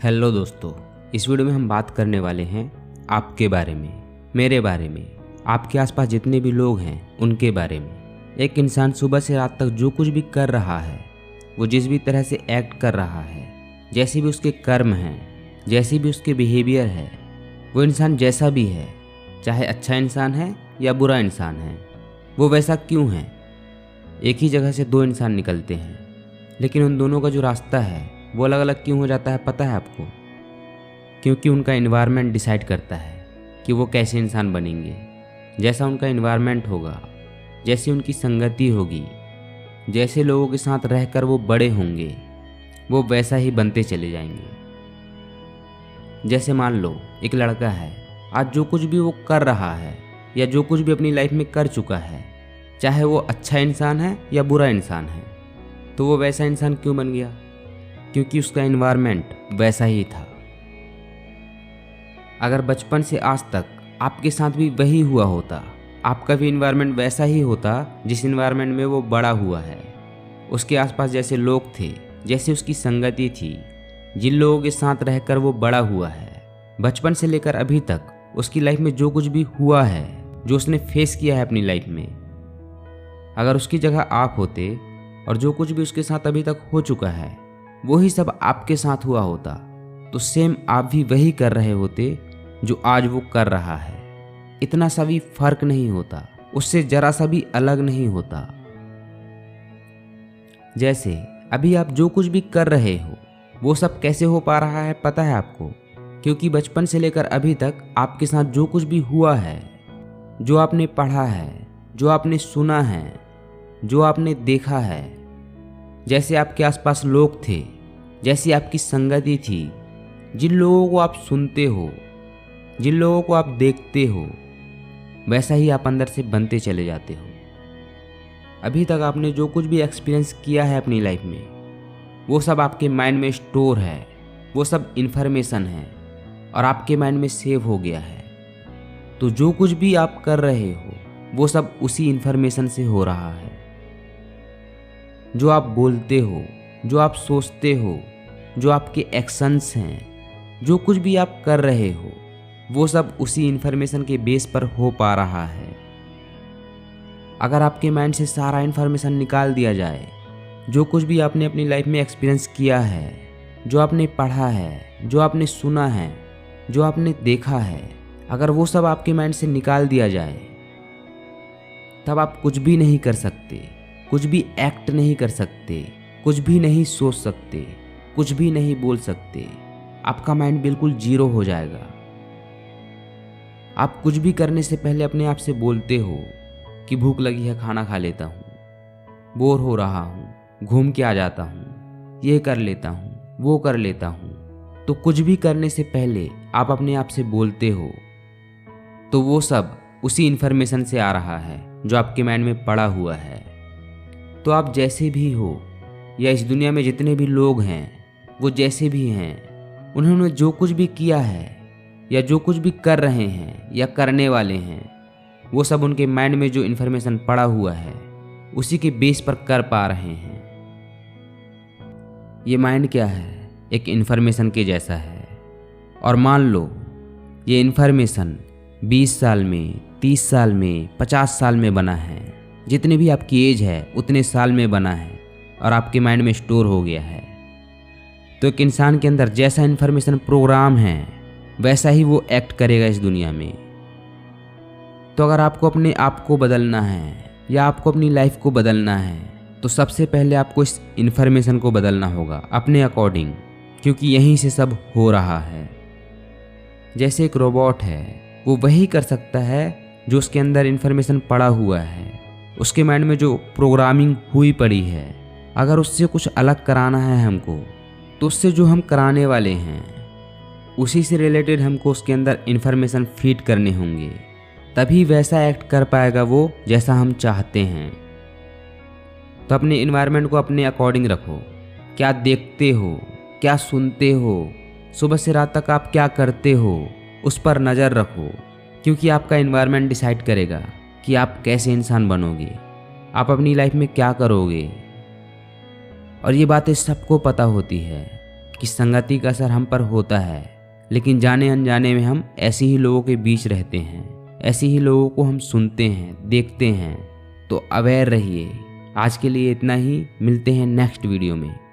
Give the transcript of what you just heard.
Hello दोस्तों, इस video में हम बात करने वाले हैं आपके बारे में, मेरे बारे में, आपके आसपास जितने भी लोग हैं उनके बारे में। एक इंसान सुबह से रात तक जो कुछ भी कर रहा है, वो जिस भी तरह से एक्ट कर रहा है, जैसे भी उसके कर्म हैं, जैसी भी उसके बिहेवियर है, वो इंसान जैसा भी है, चाहे अच्छा इंसान है या बुरा इंसान है, वो वैसा क्यों है। एक ही जगह से दो इंसान निकलते हैं, लेकिन उन दोनों का जो रास्ता है वो अलग अलग क्यों हो जाता है, पता है आपको? क्योंकि उनका एनवायरनमेंट डिसाइड करता है कि वो कैसे इंसान बनेंगे। जैसा उनका एनवायरनमेंट होगा, जैसी उनकी संगति होगी, जैसे लोगों के साथ रहकर वो बड़े होंगे, वो वैसा ही बनते चले जाएंगे। जैसे मान लो एक लड़का है, आज जो कुछ भी वो कर रहा है या जो कुछ भी अपनी लाइफ में कर चुका है, चाहे वो अच्छा इंसान है या बुरा इंसान है, तो वो वैसा इंसान क्यों बन गया? क्योंकि उसका एनवायरनमेंट वैसा ही था। अगर बचपन से आज तक आपके साथ भी वही हुआ होता, आपका भी एनवायरनमेंट वैसा ही होता जिस एनवायरनमेंट में वो बड़ा हुआ है। उसके आसपास जैसे लोग थे, जैसे उसकी संगति थी, जिन लोगों के साथ रहकर वो बड़ा हुआ है, बचपन से लेकर अभी तक उसकी लाइफ में जो कुछ भी हुआ है, जो उसने फेस किया है अपनी लाइफ में, अगर उसकी जगह आप होते और जो कुछ भी उसके साथ अभी तक हो चुका है वही सब आपके साथ हुआ होता, तो सेम आप भी वही कर रहे होते जो आज वो कर रहा है। इतना सा भी फर्क नहीं होता, उससे जरा सा भी अलग नहीं होता। जैसे अभी आप जो कुछ भी कर रहे हो वो सब कैसे हो पा रहा है, पता है आपको? क्योंकि बचपन से लेकर अभी तक आपके साथ जो कुछ भी हुआ है, जो आपने पढ़ा है, जो आपने सुना है, जो आपने देखा है, जैसे आपके आसपास लोग थे, जैसी आपकी संगति थी, जिन लोगों को आप सुनते हो, जिन लोगों को आप देखते हो, वैसा ही आप अंदर से बनते चले जाते हो। अभी तक आपने जो कुछ भी एक्सपीरियंस किया है अपनी लाइफ में, वो सब आपके माइंड में स्टोर है, वो सब इन्फॉर्मेशन है और आपके माइंड में सेव हो गया है। तो जो कुछ भी आप कर रहे हो वो सब उसी इन्फॉर्मेशन से हो रहा है। जो आप बोलते हो, जो आप सोचते हो, जो आपके एक्शंस हैं, जो कुछ भी आप कर रहे हो, वो सब उसी इन्फॉर्मेशन के बेस पर हो पा रहा है। अगर आपके माइंड से सारा इन्फॉर्मेशन निकाल दिया जाए, जो कुछ भी आपने अपनी लाइफ में एक्सपीरियंस किया है, जो आपने पढ़ा है, जो आपने सुना है, जो आपने देखा है, अगर वो सब आपके माइंड से निकाल दिया जाए, तब आप कुछ भी नहीं कर सकते, कुछ भी एक्ट नहीं कर सकते, कुछ भी नहीं सोच सकते, कुछ भी नहीं बोल सकते। आपका माइंड बिल्कुल जीरो हो जाएगा। आप कुछ भी करने से पहले अपने आप से बोलते हो कि भूख लगी है, खाना खा लेता हूँ, बोर हो रहा हूँ, घूम के आ जाता हूँ, ये कर लेता हूँ, वो कर लेता हूँ। तो कुछ भी करने से पहले आप अपने आप से बोलते हो, तो वो सब उसी इन्फॉर्मेशन से आ रहा है जो आपके माइंड में पड़ा हुआ है। तो आप जैसे भी हो, या इस दुनिया में जितने भी लोग हैं वो जैसे भी हैं, उन्होंने जो कुछ भी किया है या जो कुछ भी कर रहे हैं या करने वाले हैं, वो सब उनके माइंड में जो इन्फॉर्मेशन पड़ा हुआ है उसी के बेस पर कर पा रहे हैं। ये माइंड क्या है? एक इन्फॉर्मेशन के जैसा है। और मान लो ये इन्फॉर्मेशन 20 साल में, 30 साल में, 50 साल में बना है, जितनी भी आपकी एज है उतने साल में बना है और आपके माइंड में स्टोर हो गया है। तो एक इंसान के अंदर जैसा इन्फॉर्मेशन प्रोग्राम है वैसा ही वो एक्ट करेगा इस दुनिया में। तो अगर आपको अपने आप को बदलना है या आपको अपनी लाइफ को बदलना है, तो सबसे पहले आपको इस इन्फॉर्मेशन को बदलना होगा अपने अकॉर्डिंग, क्योंकि यहीं से सब हो रहा है। जैसे एक रोबोट है, वो वही कर सकता है जो उसके अंदर इन्फॉर्मेशन पड़ा हुआ है, उसके माइंड में जो प्रोग्रामिंग हुई पड़ी है। अगर उससे कुछ अलग कराना है हमको, तो उससे जो हम कराने वाले हैं उसी से रिलेटेड हमको उसके अंदर इन्फॉर्मेशन फीड करने होंगे, तभी वैसा एक्ट कर पाएगा वो जैसा हम चाहते हैं। तो अपने इन्वायरमेंट को अपने अकॉर्डिंग रखो। क्या देखते हो, क्या सुनते हो, सुबह से रात तक आप क्या करते हो, उस पर नज़र रखो, क्योंकि आपका इन्वायरमेंट डिसाइड करेगा कि आप कैसे इंसान बनोगे, आप अपनी लाइफ में क्या करोगे। और ये बातें सबको पता होती है कि संगति का असर हम पर होता है, लेकिन जाने अनजाने में हम ऐसे ही लोगों के बीच रहते हैं, ऐसे ही लोगों को हम सुनते हैं, देखते हैं। तो अवेयर रहिए। आज के लिए इतना ही, मिलते हैं नेक्स्ट वीडियो में।